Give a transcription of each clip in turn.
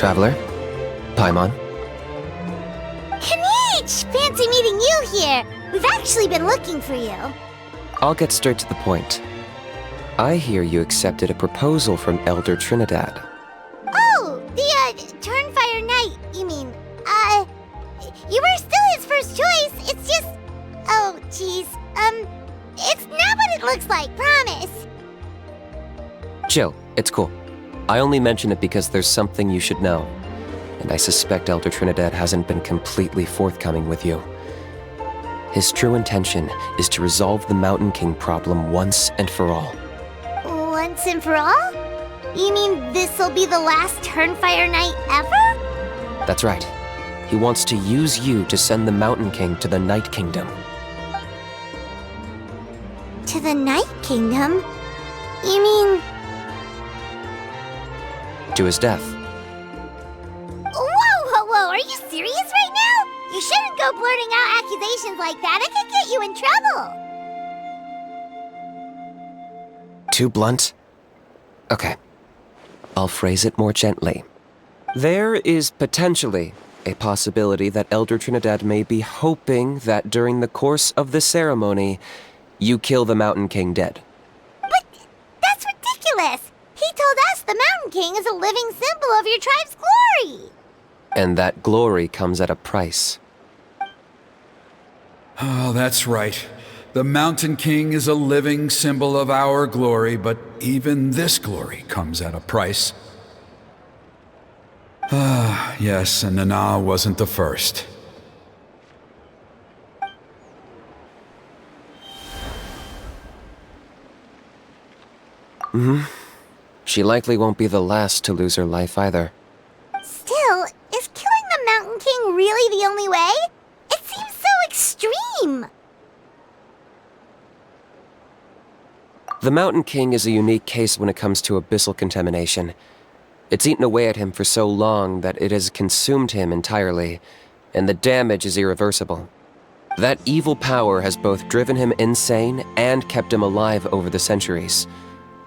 Traveler? Paimon? Kinich! Fancy meeting you here! We've actually been looking for you. I'll get straight to the point. I hear you accepted a proposal from Elder Trinidad. Oh, the, Turnfire Knight, you mean. You were still his first choice, it's just... Oh, jeez. It's not what it looks like, promise. Chill, it's cool. I only mention it because there's something you should know. And I suspect Elder Trinidad hasn't been completely forthcoming with you. His true intention is to resolve the Mountain King problem once and for all. Once and for all? You mean this'll be the last Turnfire Knight ever? That's right. He wants to use you to send the Mountain King to the Night Kingdom. To the Night Kingdom? You mean... To his death. Whoa, are you serious right now? You shouldn't go blurting out accusations like that, it could get you in trouble. Too blunt? Okay. I'll phrase it more gently. There is potentially a possibility that Elder Trinidad may be hoping that during the course of the ceremony, you kill the Mountain King dead. But that's ridiculous! He told us the Mountain King is a living symbol of your tribe's glory! And that glory comes at a price. Oh, that's right. The Mountain King is a living symbol of our glory, but even this glory comes at a price. Ah, yes, and Nana wasn't the first. She likely won't be the last to lose her life either. Still, is killing the Mountain King really the only way? It seems so extreme! The Mountain King is a unique case when it comes to abyssal contamination. It's eaten away at him for so long that it has consumed him entirely, and the damage is irreversible. That evil power has both driven him insane and kept him alive over the centuries.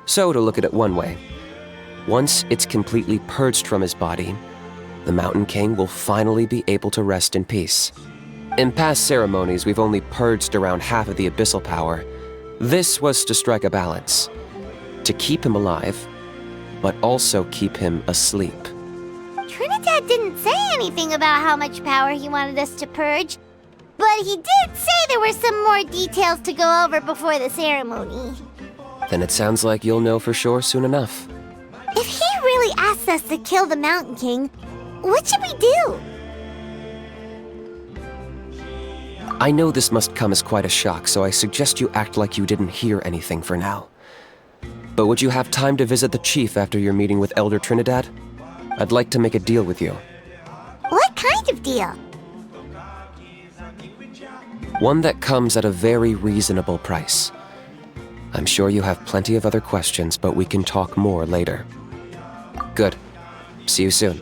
So, to look at it one way, once it's completely purged from his body, the Mountain King will finally be able to rest in peace. In past ceremonies, we've only purged around half of the abyssal power. This was to strike a balance, to keep him alive, but also keep him asleep. Trinidad didn't say anything about how much power he wanted us to purge, but he did say there were some more details to go over before the ceremony. Then it sounds like you'll know for sure soon enough. If he really asks us to kill the Mountain King, what should we do? I know this must come as quite a shock, so I suggest you act like you didn't hear anything for now. But would you have time to visit the chief after your meeting with Elder Trinidad? I'd like to make a deal with you. What kind of deal? One that comes at a very reasonable price. I'm sure you have plenty of other questions, but we can talk more later. Good. See you soon.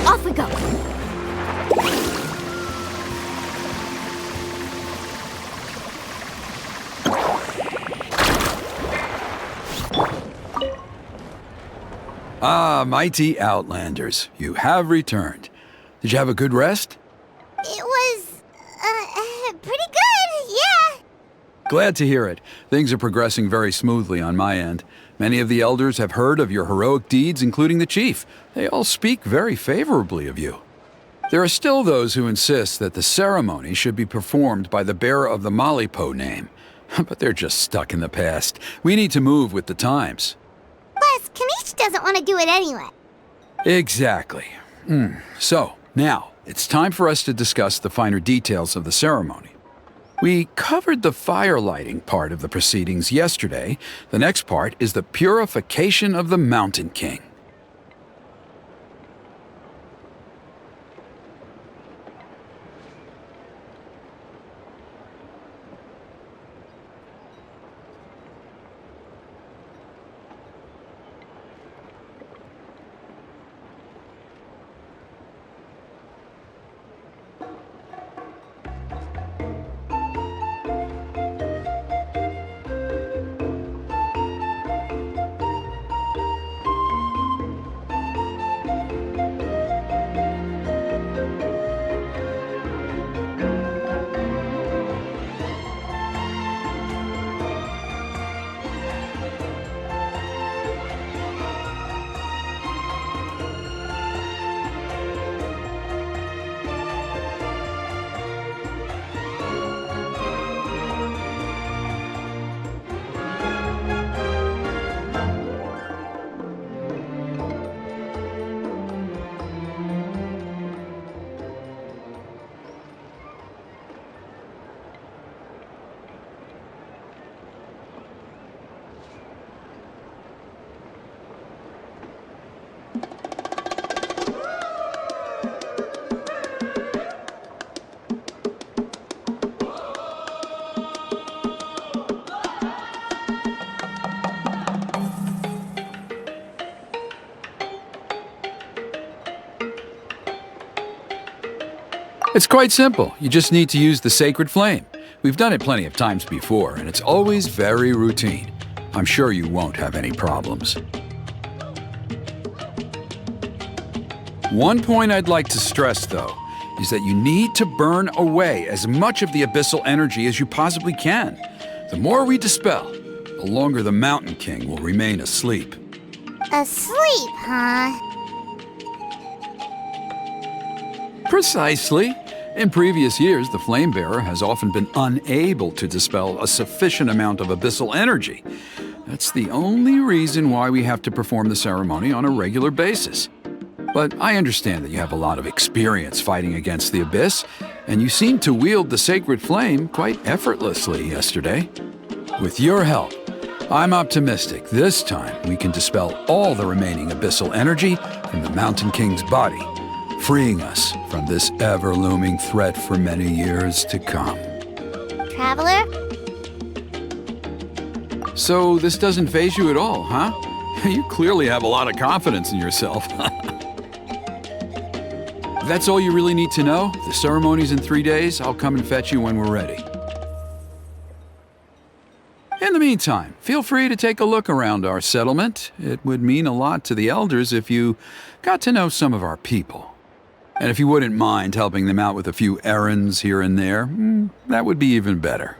Off we go! Ah, mighty Outlanders, you have returned. Did you have a good rest? It was, pretty good, yeah. Glad to hear it. Things are progressing very smoothly on my end. Many of the elders have heard of your heroic deeds, including the chief. They all speak very favorably of you. There are still those who insist that the ceremony should be performed by the bearer of the Malipo name. But they're just stuck in the past. We need to move with the times. Plus, Kinich doesn't want to do it anyway. Exactly. So, now, it's time for us to discuss the finer details of the ceremony. We covered the fire lighting part of the proceedings yesterday. The next part is the purification of the Mountain King. It's quite simple. You just need to use the sacred flame. We've done it plenty of times before, and it's always very routine. I'm sure you won't have any problems. One point I'd like to stress, though, is that you need to burn away as much of the abyssal energy as you possibly can. The more we dispel, the longer the Mountain King will remain asleep. Asleep, huh? Precisely. In previous years, the Flame Bearer has often been unable to dispel a sufficient amount of abyssal energy. That's the only reason why we have to perform the ceremony on a regular basis. But I understand that you have a lot of experience fighting against the Abyss, and you seemed to wield the sacred flame quite effortlessly yesterday. With your help, I'm optimistic this time we can dispel all the remaining abyssal energy from the Mountain King's body, freeing us from this ever-looming threat for many years to come. Traveler? So this doesn't faze you at all, huh? You clearly have a lot of confidence in yourself. That's all you really need to know. The ceremony's in 3 days. I'll come and fetch you when we're ready. In the meantime, feel free to take a look around our settlement. It would mean a lot to the elders if you got to know some of our people. And if you wouldn't mind helping them out with a few errands here and there, that would be even better.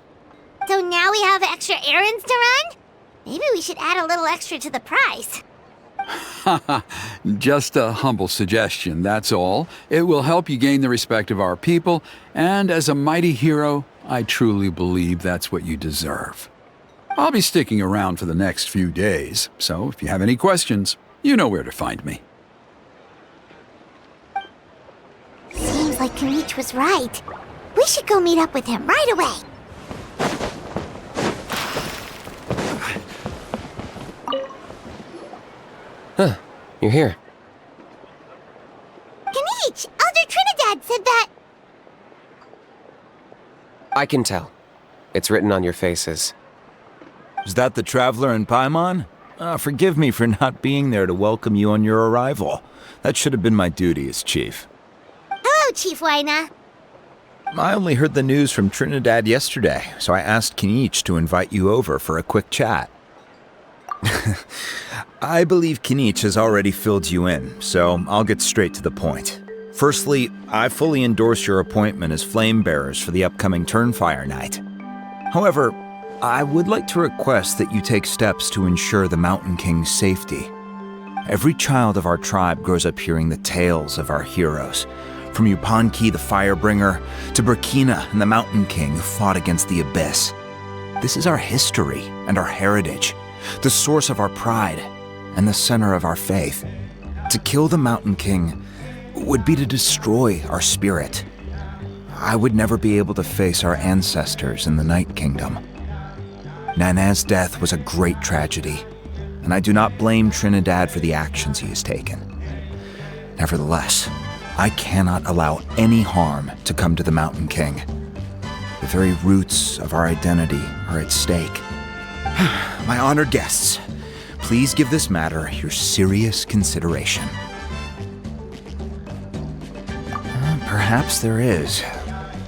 So now we have extra errands to run? Maybe we should add a little extra to the price. Just a humble suggestion, that's all. It will help you gain the respect of our people, and as a mighty hero, I truly believe that's what you deserve. I'll be sticking around for the next few days, so if you have any questions, you know where to find me. Seems like Kinich was right. We should go meet up with him right away. Huh, you're here. Kinich! Elder Trinidad said that... I can tell. It's written on your faces. Is that the Traveler and Paimon? Forgive me for not being there to welcome you on your arrival. That should have been my duty as chief. Hello, Chief Waina. I only heard the news from Trinidad yesterday, so I asked Kinich to invite you over for a quick chat. I believe Kinich has already filled you in, so I'll get straight to the point. Firstly, I fully endorse your appointment as flame bearers for the upcoming Turnfire night. However, I would like to request that you take steps to ensure the Mountain King's safety. Every child of our tribe grows up hearing the tales of our heroes, from Yupanqui the Firebringer to Burkina and the Mountain King who fought against the Abyss. This is our history and our heritage, the source of our pride and the center of our faith. To kill the Mountain King would be to destroy our spirit. I would never be able to face our ancestors in the Night Kingdom. Nana's death was a great tragedy, and I do not blame Trinidad for the actions he has taken. Nevertheless, I cannot allow any harm to come to the Mountain King. The very roots of our identity are at stake. My honored guests, please give this matter your serious consideration. Perhaps there is,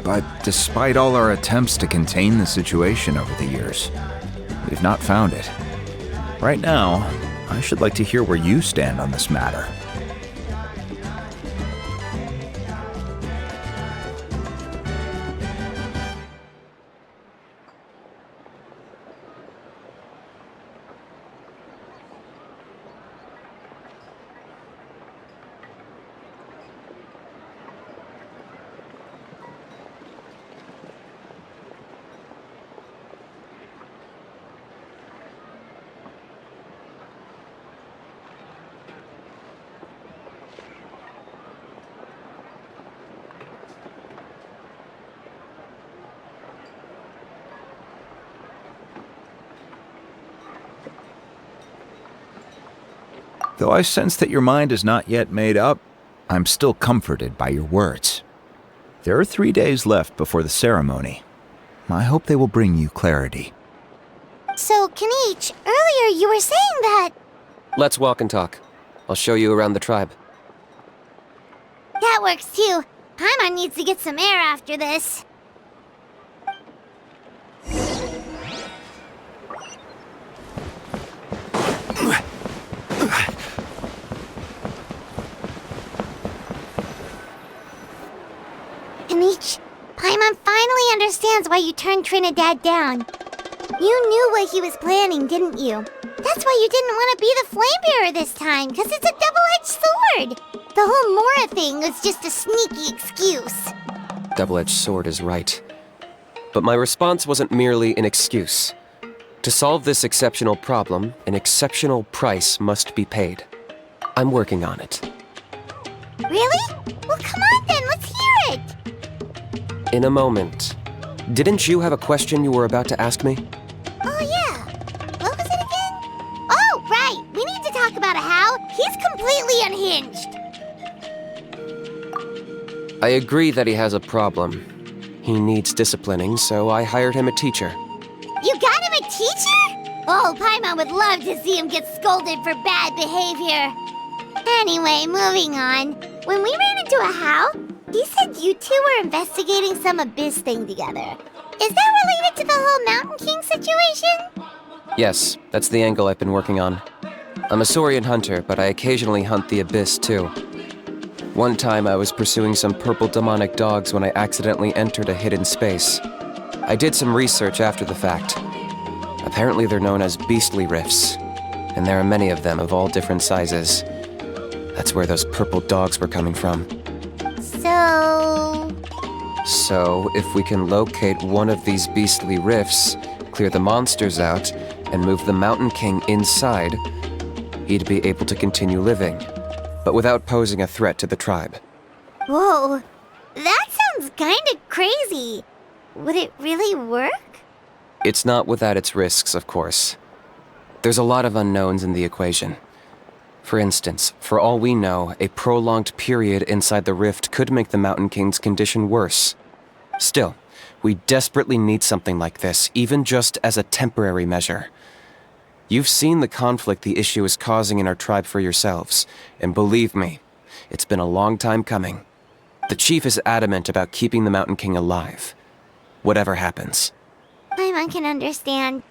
but despite all our attempts to contain the situation over the years, we've not found it. Right now, I should like to hear where you stand on this matter. Though I sense that your mind is not yet made up, I'm still comforted by your words. There are 3 days left before the ceremony. I hope they will bring you clarity. So, Kinich, earlier you were saying that... Let's walk and talk. I'll show you around the tribe. That works too. Paimon needs to get some air after this. Kinich, Paimon finally understands why you turned Trinidad down. You knew what he was planning, didn't you? That's why you didn't want to be the flame bearer this time, because it's a double-edged sword. The whole Mora thing was just a sneaky excuse. Double-edged sword is right. But my response wasn't merely an excuse. To solve this exceptional problem, an exceptional price must be paid. I'm working on it. Really? Well, come on then, let's hear it! In a moment. Didn't you have a question you were about to ask me? Oh, yeah. What was it again? Oh, right. We need to talk about how he's completely unhinged. I agree that he has a problem. He needs disciplining, so I hired him a teacher. You got him a teacher? Oh, Paimon would love to see him get scolded for bad behavior. Anyway, moving on. When we ran into a How, he said you two were investigating some Abyss thing together. Is that related to the whole Mountain King situation? Yes, that's the angle I've been working on. I'm a Saurian hunter, but I occasionally hunt the Abyss too. One time I was pursuing some purple demonic dogs when I accidentally entered a hidden space. I did some research after the fact. Apparently they're known as beastly rifts, and there are many of them of all different sizes. That's where those purple dogs were coming from. So, if we can locate one of these beastly rifts, clear the monsters out, and move the Mountain King inside, he'd be able to continue living, but without posing a threat to the tribe. Whoa, that sounds kinda crazy. Would it really work? It's not without its risks, of course. There's a lot of unknowns in the equation. For instance, for all we know, a prolonged period inside the rift could make the Mountain King's condition worse. Still, we desperately need something like this, even just as a temporary measure. You've seen the conflict the issue is causing in our tribe for yourselves, and believe me, it's been a long time coming. The chief is adamant about keeping the Mountain King alive, whatever happens. Paimon can understand.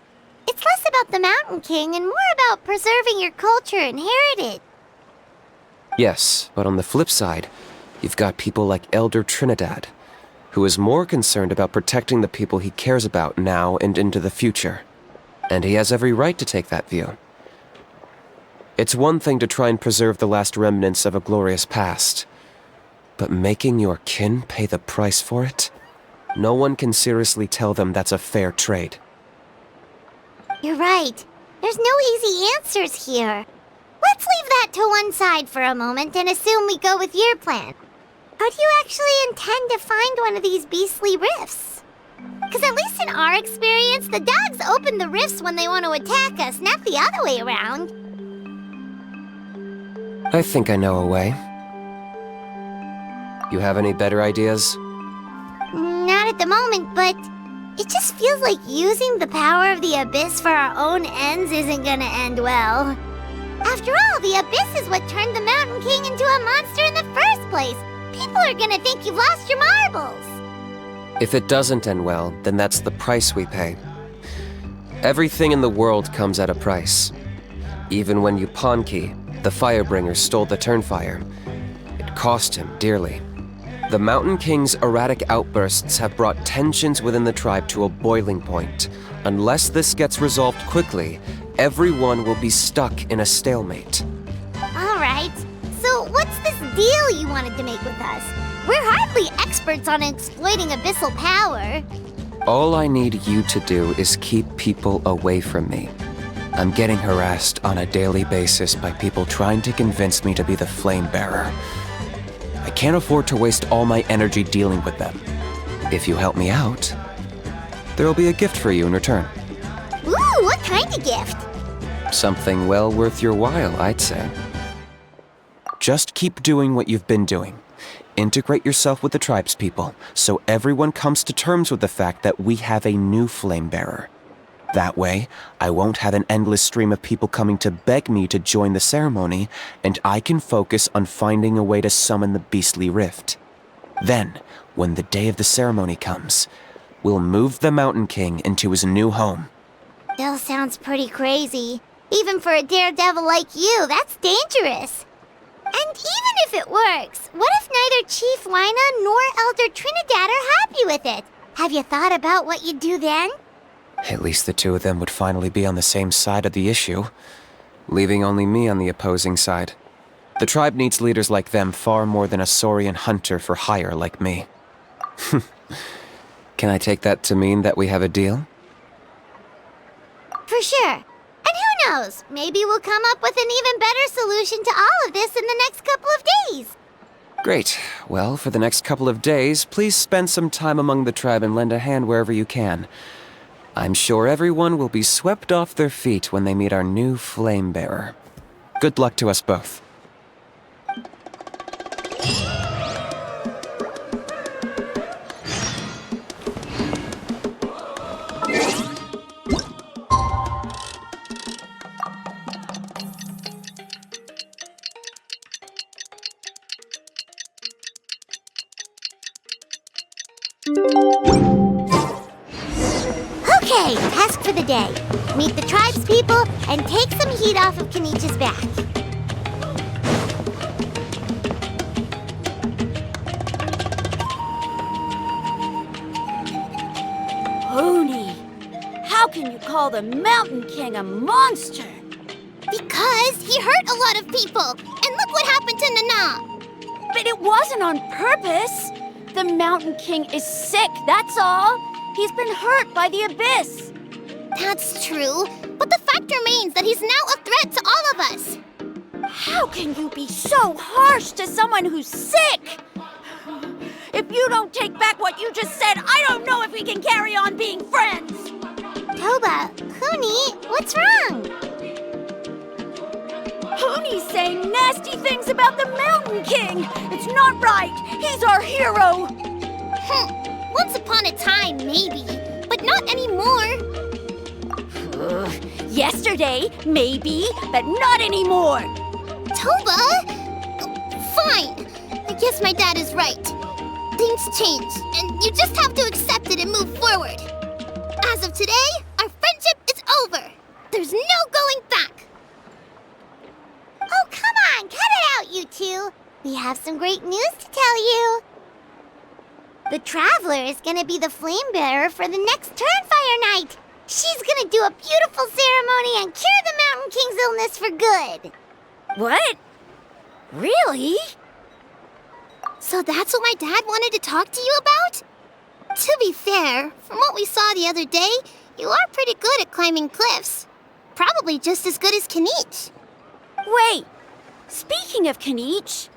It's less about the Mountain King and more about preserving your culture and heritage. Yes, but on the flip side, you've got people like Elder Trinidad, who is more concerned about protecting the people he cares about now and into the future. And he has every right to take that view. It's one thing to try and preserve the last remnants of a glorious past, but making your kin pay the price for it? No one can seriously tell them that's a fair trade. You're right. There's no easy answers here. Let's leave that to one side for a moment and assume we go with your plan. How do you actually intend to find one of these beastly rifts? Because at least in our experience, the dogs open the rifts when they want to attack us, not the other way around. I think I know a way. You have any better ideas? Not at the moment, but it just feels like using the power of the Abyss for our own ends isn't gonna end well. After all, the Abyss is what turned the Mountain King into a monster in the first place. People are gonna think you've lost your marbles. If it doesn't end well, then that's the price we pay. Everything in the world comes at a price. Even when Yupanqui, the Firebringer, stole the Turnfire, it cost him dearly. The Mountain King's erratic outbursts have brought tensions within the tribe to a boiling point. Unless this gets resolved quickly, everyone will be stuck in a stalemate. Alright, so what's this deal you wanted to make with us? We're hardly experts on exploiting abyssal power. All I need you to do is keep people away from me. I'm getting harassed on a daily basis by people trying to convince me to be the flame bearer. I can't afford to waste all my energy dealing with them. If you help me out, there'll be a gift for you in return. Ooh, what kind of gift? Something well worth your while, I'd say. Just keep doing what you've been doing. Integrate yourself with the tribespeople, so everyone comes to terms with the fact that we have a new flame bearer. That way, I won't have an endless stream of people coming to beg me to join the ceremony, and I can focus on finding a way to summon the beastly rift. Then, when the day of the ceremony comes, we'll move the Mountain King into his new home. Still sounds pretty crazy. Even for a daredevil like you, that's dangerous. And even if it works, what if neither Chief Wyna nor Elder Trinidad are happy with it? Have you thought about what you'd do then? At least the two of them would finally be on the same side of the issue, leaving only me on the opposing side. The tribe needs leaders like them far more than a Saurian hunter for hire like me. Can I take that to mean that we have a deal? For sure. And who knows, maybe we'll come up with an even better solution to all of this in the next couple of days. Great. Well, for the next couple of days, please spend some time among the tribe and lend a hand wherever you can. I'm sure everyone will be swept off their feet when they meet our new flame bearer. Good luck to us both. Okay, task for the day. Meet the tribe's people and take some heat off of Kinich's back. Hoonie, how can you call the Mountain King a monster? Because he hurt a lot of people. And look what happened to Nana. But it wasn't on purpose. The Mountain King is sick, that's all. He's been hurt by the Abyss. That's true. But the fact remains that he's now a threat to all of us. How can you be so harsh to someone who's sick? If you don't take back what you just said, I don't know if we can carry on being friends. Toba, Huni, what's wrong? Hoonie's saying nasty things about the Mountain King. It's not right. He's our hero. Once upon a time, maybe, but not anymore. Yesterday, maybe, but not anymore. Toba? Fine. I guess my dad is right. Things change, and you just have to accept it and move forward. As of today, our friendship is over. There's no going back. Oh, come on, cut it out, you two. We have some great news to tell you. The Traveler is gonna be the flame bearer for the next Turnfire night. She's gonna do a beautiful ceremony and cure the Mountain King's illness for good. What? Really? So that's what my dad wanted to talk to you about? To be fair, from what we saw the other day, you are pretty good at climbing cliffs. Probably just as good as Kinich. Wait, speaking of Kinich,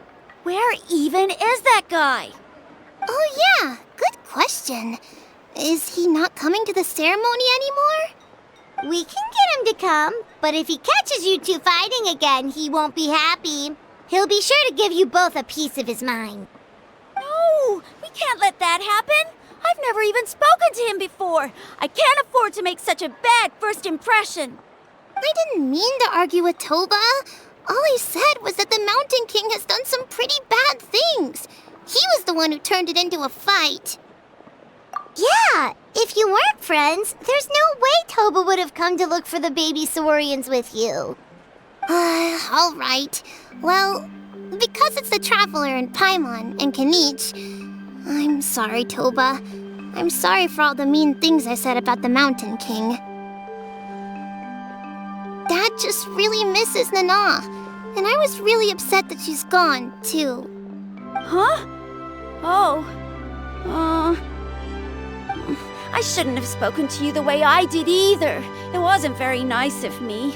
where even is that guy? Oh yeah, good question. Is he not coming to the ceremony anymore? We can get him to come, but if he catches you two fighting again, he won't be happy. He'll be sure to give you both a piece of his mind. No, we can't let that happen. I've never even spoken to him before. I can't afford to make such a bad first impression. I didn't mean to argue with Toba. All I said was that the Mountain King has done some pretty bad things. He was the one who turned it into a fight. Yeah, if you weren't friends, there's no way Toba would have come to look for the baby Saurians with you. All right. Well, because it's the Traveler and Paimon and Kinich, I'm sorry, Toba. I'm sorry for all the mean things I said about the Mountain King. Dad just really misses Nana, and I was really upset that she's gone, too. Huh? Oh. I shouldn't have spoken to you the way I did either. It wasn't very nice of me.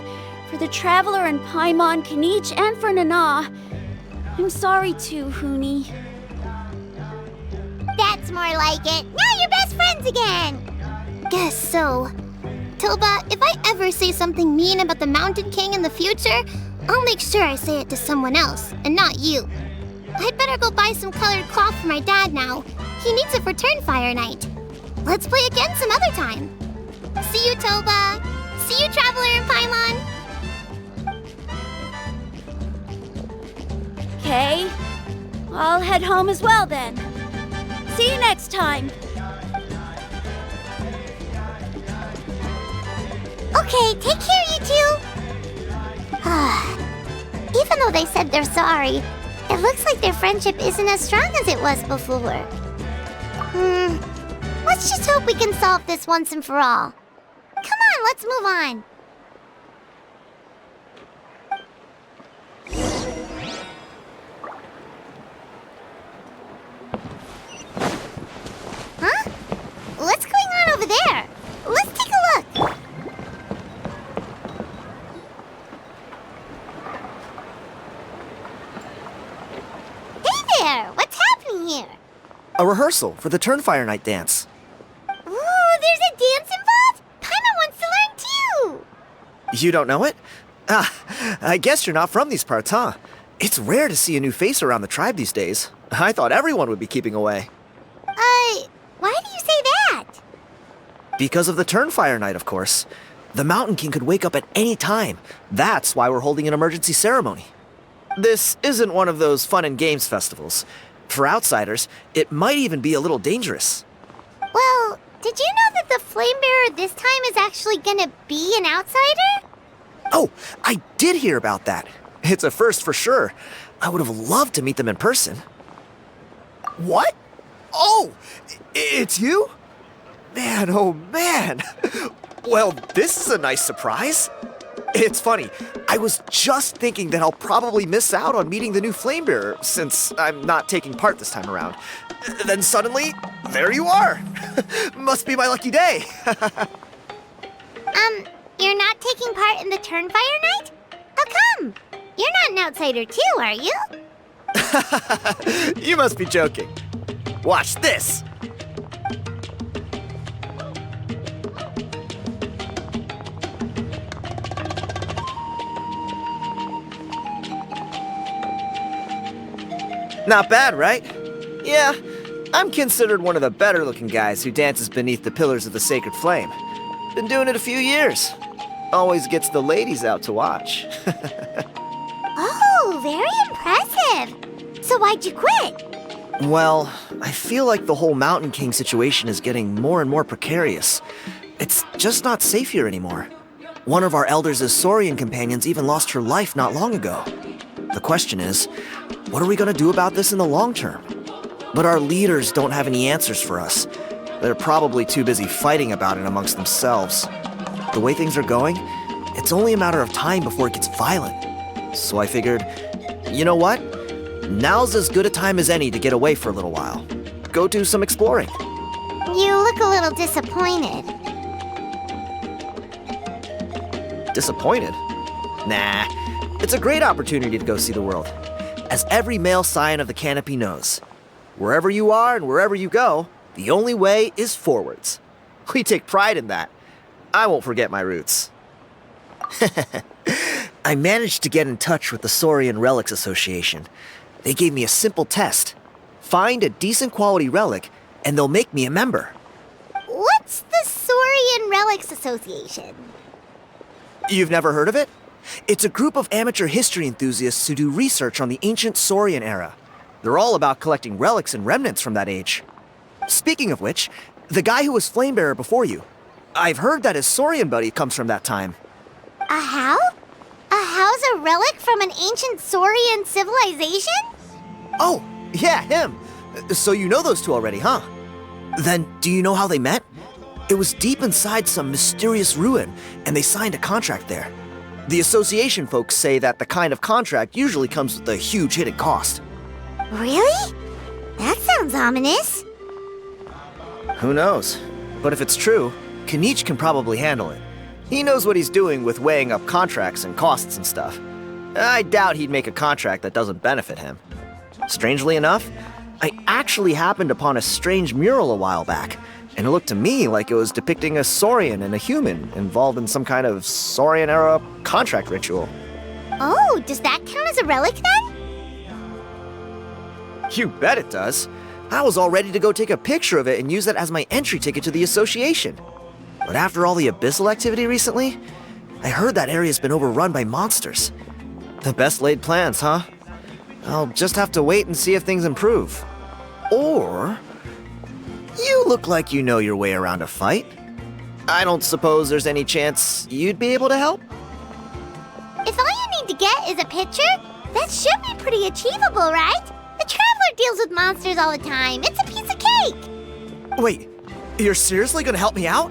For the Traveler and Paimon, Kinich, and for Nana. I'm sorry too, Huni. That's more like it. Now you're best friends again. Guess so. Toba, if I ever say something mean about the Mountain King in the future, I'll make sure I say it to someone else, and not you. I'd better go buy some colored cloth for my dad now. He needs it for Turnfire night. Let's play again some other time. See you, Toba. See you, Traveler and Paimon. Okay. I'll head home as well then. See you next time. Okay, take care, you two. Even though they said they're sorry, it looks like their friendship isn't as strong as it was before. Let's just hope we can solve this once and for all. Come on, let's move on. Huh? What's going on over there? Let's take a look. Hey there! What's happening here? A rehearsal for the Turnfire night dance. Ooh, there's a dance involved? Paimon wants to learn too! You don't know it? I guess you're not from these parts, huh? It's rare to see a new face around the tribe these days. I thought everyone would be keeping away. Why do you say that? Because of the Turnfire night, of course. The Mountain King could wake up at any time. That's why we're holding an emergency ceremony. This isn't one of those fun and games festivals. For outsiders, it might even be a little dangerous. Well, did you know that the Flame Bearer this time is actually gonna be an outsider? Oh, I did hear about that. It's a first for sure. I would have loved to meet them in person. What? Oh, it's you? Man, oh man. Well, this is a nice surprise. It's funny, I was just thinking that I'll probably miss out on meeting the new Flamebearer since I'm not taking part this time around. Then suddenly, there you are. Must be my lucky day. You're not taking part in the Turnfire night? How come? You're not an outsider too, are you? You must be joking. Watch this. Not bad, right? Yeah, I'm considered one of the better looking guys who dances beneath the pillars of the sacred flame. Been doing it a few years. Always gets the ladies out to watch. Oh, very impressive. So why'd you quit? Well, I feel like the whole Mountain King situation is getting more and more precarious. It's just not safe here anymore. One of our elders' Saurian companions even lost her life not long ago. The question is, what are we gonna do about this in the long term? But our leaders don't have any answers for us. They're probably too busy fighting about it amongst themselves. The way things are going, it's only a matter of time before it gets violent. So I figured, you know what? Now's as good a time as any to get away for a little while. Go do some exploring. You look a little disappointed. Disappointed? Nah, it's a great opportunity to go see the world. As every male scion of the Canopy knows, wherever you are and wherever you go, the only way is forwards. We take pride in that. I won't forget my roots. I managed to get in touch with the Saurian Relics Association. They gave me a simple test. Find a decent quality relic, and they'll make me a member. What's the Saurian Relics Association? You've never heard of it? It's a group of amateur history enthusiasts who do research on the ancient Saurian era. They're all about collecting relics and remnants from that age. Speaking of which, the guy who was Flamebearer before you, I've heard that his Saurian buddy comes from that time. A how? A how's a relic from an ancient Saurian civilization? Oh, yeah, him. So you know those two already, huh? Then, do you know how they met? It was deep inside some mysterious ruin, and they signed a contract there. The association folks say that the kind of contract usually comes with a huge hidden cost. Really? That sounds ominous. Who knows? But if it's true, Kinich can probably handle it. He knows what he's doing with weighing up contracts and costs and stuff. I doubt he'd make a contract that doesn't benefit him. Strangely enough, I actually happened upon a strange mural a while back, and it looked to me like it was depicting a Saurian and a human involved in some kind of Saurian-era contract ritual. Oh, does that count as a relic then? You bet it does. I was all ready to go take a picture of it and use it as my entry ticket to the association. But after all the Abyssal activity recently, I heard that area's been overrun by monsters. The best laid plans, huh? I'll just have to wait and see if things improve. Or look like you know your way around a fight. I don't suppose there's any chance you'd be able to help? If all you need to get is a picture, that should be pretty achievable, right? The Traveler deals with monsters all the time. It's a piece of cake. Wait, you're seriously gonna help me out?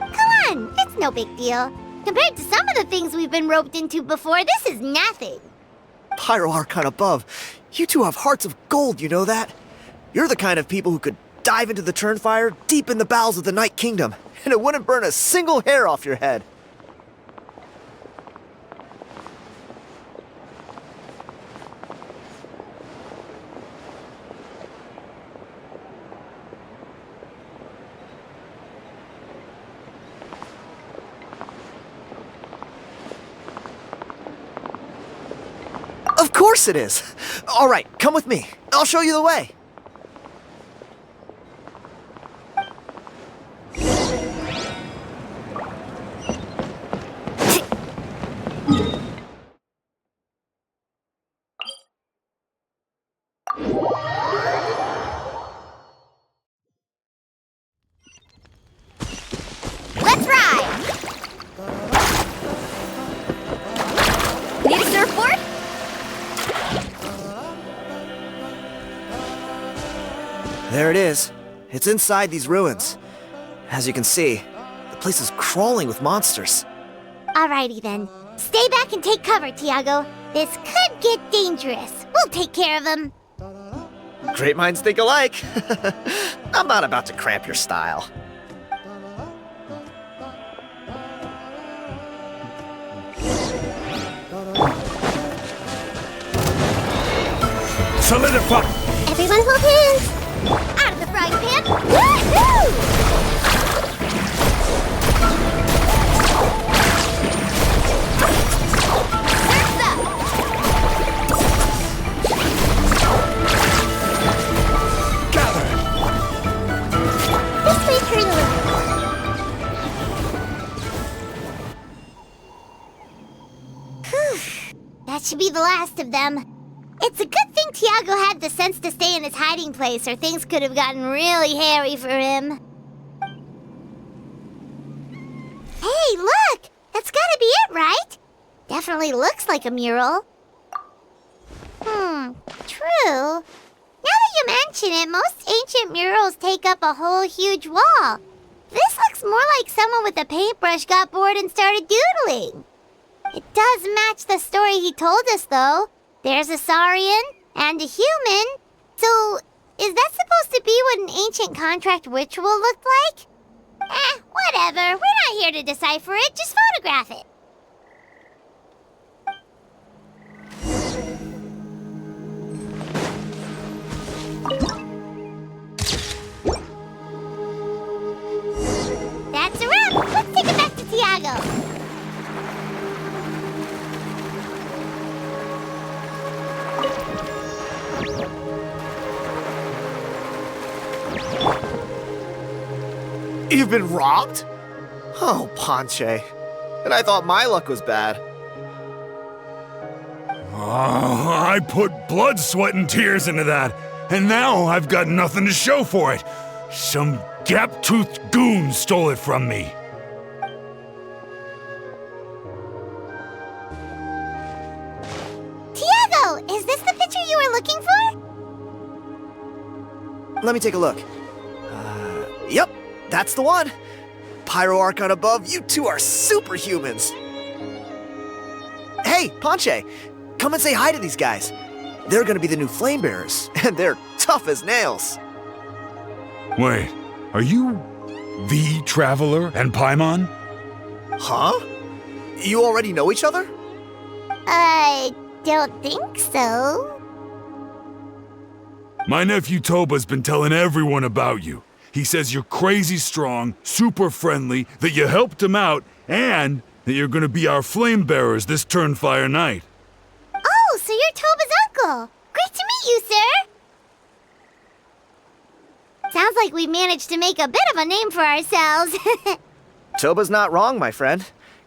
Come on, it's no big deal. Compared to some of the things we've been roped into before, this is nothing. Pyro Archon above, you two have hearts of gold, you know that? You're the kind of people who could dive into the Turnfire deep in the bowels of the Night Kingdom, and it wouldn't burn a single hair off your head. Of course it is! All right, come with me. I'll show you the way. Let's ride! Need a surfboard? There it is. It's inside these ruins. As you can see, the place is crawling with monsters. Alrighty then. Stay back and take cover, Tiago. This could get dangerous. We'll take care of him. Great minds think alike. I'm not about to cramp your style. Solidify! Everyone hold hands! Out of the frying pan! Woohoo! Surf's up! Gather! This way, Colonel. Whew. That should be the last of them. It's a good thing Tiago had the sense to stay in his hiding place, or things could have gotten really hairy for him. Hey, look! That's gotta be it, right? Definitely looks like a mural. True. Now that you mention it, most ancient murals take up a whole huge wall. This looks more like someone with a paintbrush got bored and started doodling. It does match the story he told us, though. There's a Saurian and a human. So, is that supposed to be what an ancient contract ritual looked like? Whatever. We're not here to decipher it. Just photograph it. That's a wrap. Let's take it back to Tiago. You've been robbed? Oh, Ponche. And I thought my luck was bad. Oh, I put blood, sweat, and tears into that, and now I've got nothing to show for it. Some gap-toothed goon stole it from me. Tiago, is this the picture you were looking for? Let me take a look. Yep, that's the one. Pyro Archon above, you two are superhumans. Hey, Ponche, come and say hi to these guys. They're gonna be the new flame bearers, and they're tough as nails. Wait, are you the Traveler and Paimon? Huh? You already know each other? I don't think so. My nephew Toba's been telling everyone about you. He says you're crazy strong, super friendly, that you helped him out, and that you're gonna be our flame bearers this Turnfire night. Oh, so you're Toba's uncle. Great to meet you, sir. Sounds like we managed to make a bit of a name for ourselves. Toba's not wrong, my friend.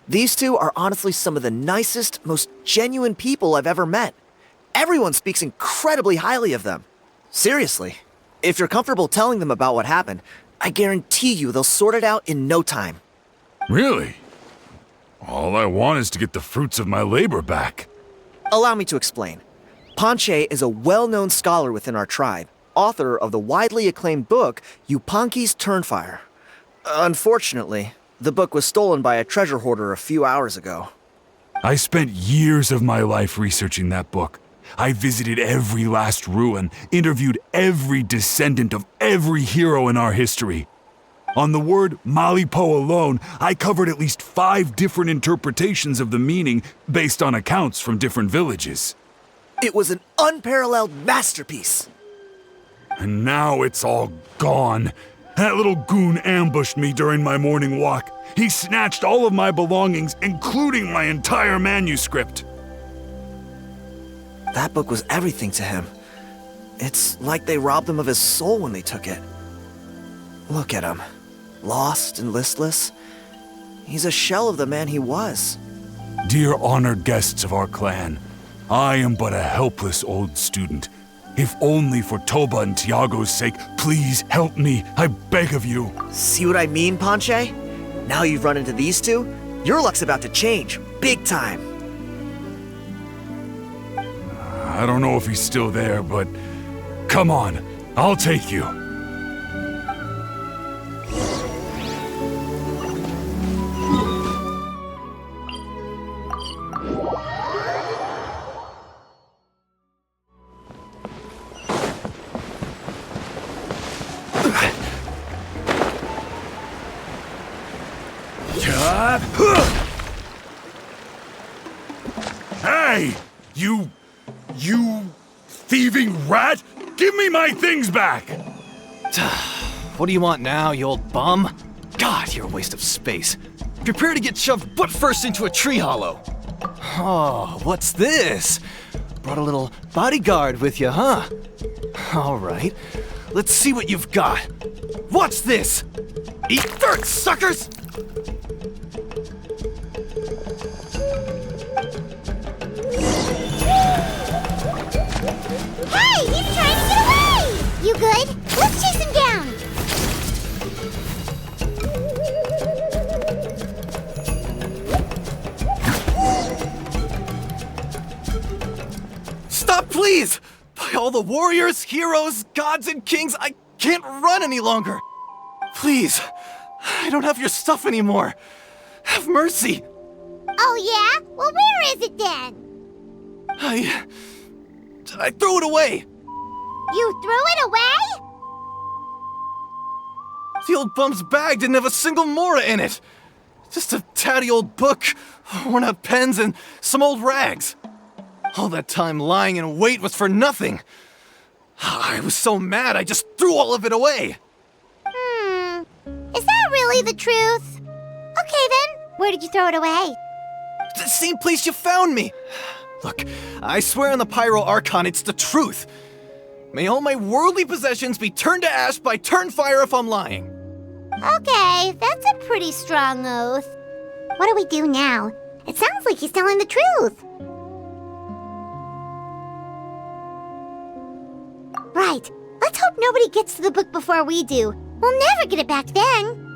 These two are honestly some of the nicest, most genuine people I've ever met. Everyone speaks incredibly highly of them. Seriously. If you're comfortable telling them about what happened, I guarantee you they'll sort it out in no time. Really? All I want is to get the fruits of my labor back. Allow me to explain. Ponche is a well-known scholar within our tribe, author of the widely acclaimed book, Yupanqui's Turnfire. Unfortunately, the book was stolen by a treasure hoarder a few hours ago. I spent years of my life researching that book. I visited every last ruin, interviewed every descendant of every hero in our history. On the word Malipo alone, I covered at least 5 different interpretations of the meaning based on accounts from different villages. It was an unparalleled masterpiece. And now it's all gone. That little goon ambushed me during my morning walk. He snatched all of my belongings, including my entire manuscript. That book was everything to him. It's like they robbed him of his soul when they took it. Look at him. Lost and listless. He's a shell of the man he was. Dear honored guests of our clan, I am but a helpless old student. If only for Toba and Tiago's sake, please help me, I beg of you. See what I mean, Ponche? Now you've run into these two, your luck's about to change, big time. I don't know if he's still there, but come on, I'll take you. Hey! You thieving rat! Give me my things back! What do you want now, you old bum? God, you're a waste of space. Prepare to get shoved butt first into a tree hollow. Oh, what's this? Brought a little bodyguard with you, huh? All right, let's see what you've got. What's this? Eat dirt, suckers! Hey, he's trying to get away! You good? Let's chase him down! Stop, please! By all the warriors, heroes, gods, and kings, I can't run any longer. Please, I don't have your stuff anymore. Have mercy. Oh yeah? Well, where is it then? I threw it away. You threw it away? The old bum's bag didn't have a single mora in it. Just a tatty old book, worn out pens, and some old rags. All that time lying in wait was for nothing. I was so mad I just threw all of it away. Is that really the truth? Okay then, where did you throw it away? The same place you found me. Look, I swear on the Pyro Archon it's the truth. May all my worldly possessions be turned to ash by Turnfire if I'm lying. Okay, that's a pretty strong oath. What do we do now? It sounds like he's telling the truth. Right, let's hope nobody gets to the book before we do. We'll never get it back then.